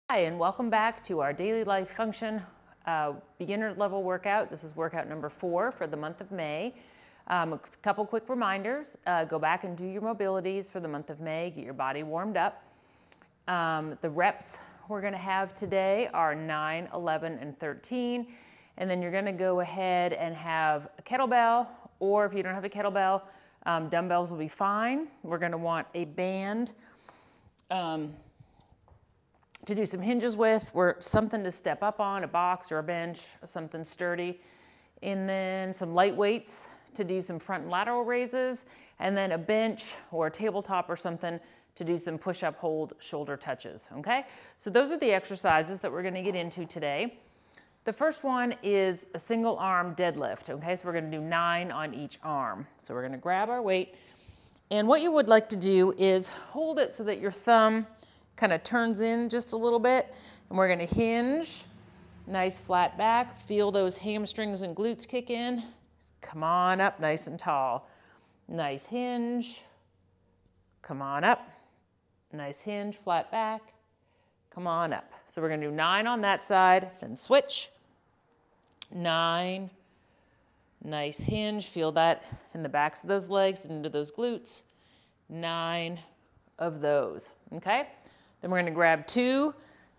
Hi, and welcome back to our daily life function beginner level workout. This is workout number 4 for the month of May. A couple quick reminders. Go back and do your mobilities for the month of May. Get your body warmed up. The reps we're going to have today are 9, 11, and 13. And then you're going to go ahead and have a kettlebell, or if you don't have a kettlebell, dumbbells will be fine. We're going to want a band to do some hinges with, or something to step up on, a box or a bench, or something sturdy. And then some light weights to do some front and lateral raises, and then a bench or a tabletop or something to do some push-up, hold, shoulder touches, okay? So those are the exercises that we're gonna get into today. The first one is a single arm deadlift, okay? So we're gonna do 9 on each arm. So we're gonna grab our weight, and what you would like to do is hold it so that your thumb kind of turns in just a little bit, and we're gonna hinge, nice flat back, feel those hamstrings and glutes kick in. Come on up nice and tall. Nice hinge, come on up. Nice hinge, flat back, come on up. So we're gonna do 9 on that side, then switch. 9, nice hinge, feel that in the backs of those legs and into those glutes. 9 of those, okay? Then we're gonna grab 2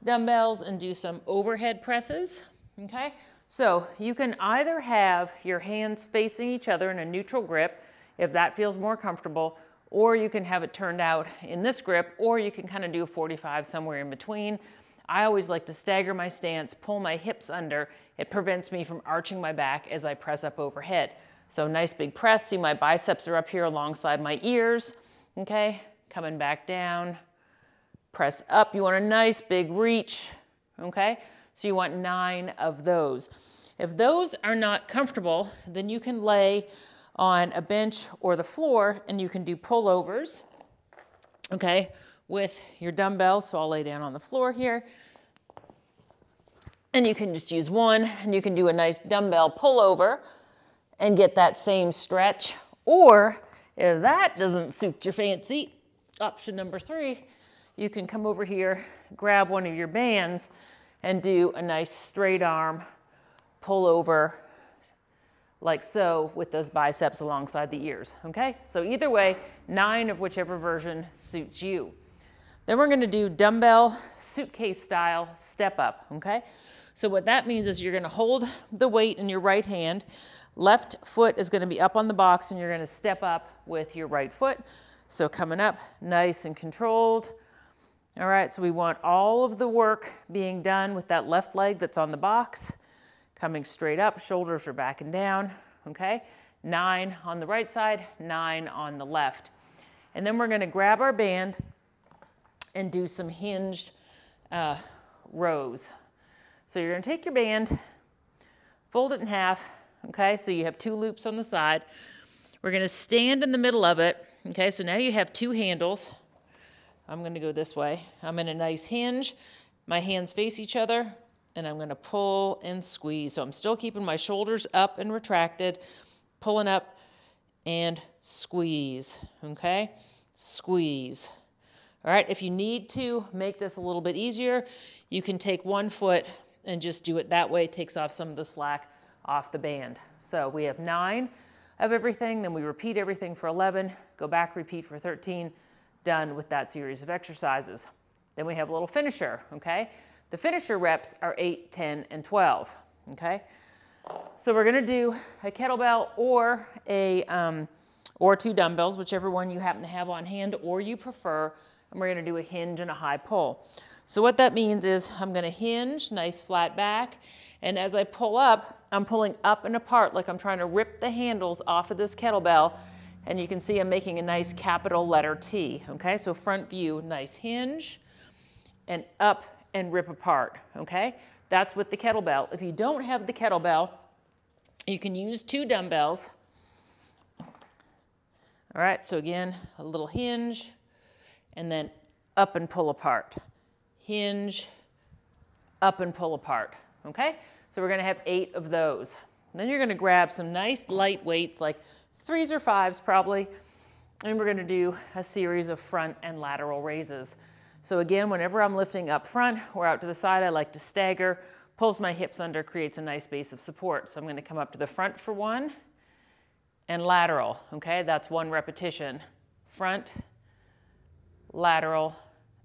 dumbbells and do some overhead presses, okay? So you can either have your hands facing each other in a neutral grip, if that feels more comfortable, or you can have it turned out in this grip, or you can kind of do a 45 somewhere in between. I always like to stagger my stance, pull my hips under. It prevents me from arching my back as I press up overhead. So nice big press, see my biceps are up here alongside my ears, okay? Coming back down. Press up, you want a nice big reach, okay? So you want 9 of those. If those are not comfortable, then you can lay on a bench or the floor and you can do pullovers, okay, with your dumbbells. So I'll lay down on the floor here. And you can just use one, and you can do a nice dumbbell pullover and get that same stretch. Or if that doesn't suit your fancy, option number 3, you can come over here, grab one of your bands, and do a nice straight arm pull over like so with those biceps alongside the ears, okay? So either way, 9 of whichever version suits you. Then we're gonna do dumbbell suitcase style step up, okay? So what that means is you're gonna hold the weight in your right hand, left foot is gonna be up on the box, and you're gonna step up with your right foot. So coming up, nice and controlled. All right, so we want all of the work being done with that left leg that's on the box, coming straight up, shoulders are back and down, okay? 9 on the right side, 9 on the left. And then we're gonna grab our band and do some hinged rows. So you're gonna take your band, fold it in half, okay? So you have 2 loops on the side. We're gonna stand in the middle of it, okay? So now you have 2 handles. I'm gonna go this way. I'm in a nice hinge. My hands face each other, and I'm gonna pull and squeeze. So I'm still keeping my shoulders up and retracted, pulling up and squeeze, okay? Squeeze. All right, if you need to make this a little bit easier, you can take one foot and just do it that way. It takes off some of the slack off the band. So we have 9 of everything, then we repeat everything for 11, go back, repeat for 13, done with that series of exercises. Then we have a little finisher, okay? The finisher reps are 8, 10, and 12, okay? So we're gonna do a kettlebell or or 2 dumbbells, whichever one you happen to have on hand or you prefer, and we're gonna do a hinge and a high pull. So what that means is I'm gonna hinge, nice flat back, and as I pull up, I'm pulling up and apart like I'm trying to rip the handles off of this kettlebell. And you can see I'm making a nice capital letter T, okay? So front view, nice hinge, and up and rip apart, okay? That's with the kettlebell. If you don't have the kettlebell, you can use 2 dumbbells. All right, so again, a little hinge, and then up and pull apart. Hinge, up and pull apart, okay? So we're gonna have 8 of those. And then you're gonna grab some nice light weights, like 3s or 5s probably, and we're gonna do a series of front and lateral raises. So again, whenever I'm lifting up front or out to the side, I like to stagger, pulls my hips under, creates a nice base of support. So I'm gonna come up to the front for 1 and lateral, okay? That's 1 repetition. Front, lateral,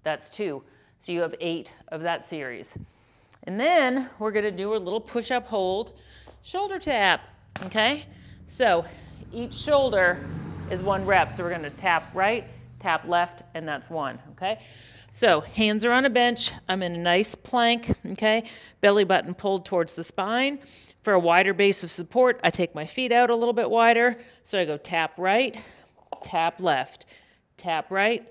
that's 2. So you have 8 of that series. And then we're gonna do a little push-up hold, shoulder tap, okay? So each shoulder is 1 rep. So we're gonna tap right, tap left, and that's 1, okay? So hands are on a bench. I'm in a nice plank, okay? Belly button pulled towards the spine. For a wider base of support, I take my feet out a little bit wider. So I go tap right, tap left, tap right,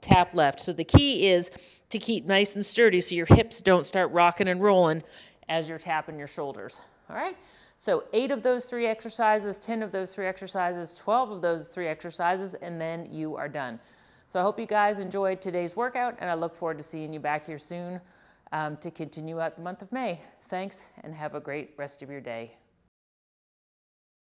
tap left. So the key is to keep nice and sturdy so your hips don't start rocking and rolling as you're tapping your shoulders, all right? So 8 of those 3 exercises, 10 of those 3 exercises, 12 of those 3 exercises, and then you are done. So I hope you guys enjoyed today's workout, and I look forward to seeing you back here soon to continue out the month of May. Thanks, and have a great rest of your day.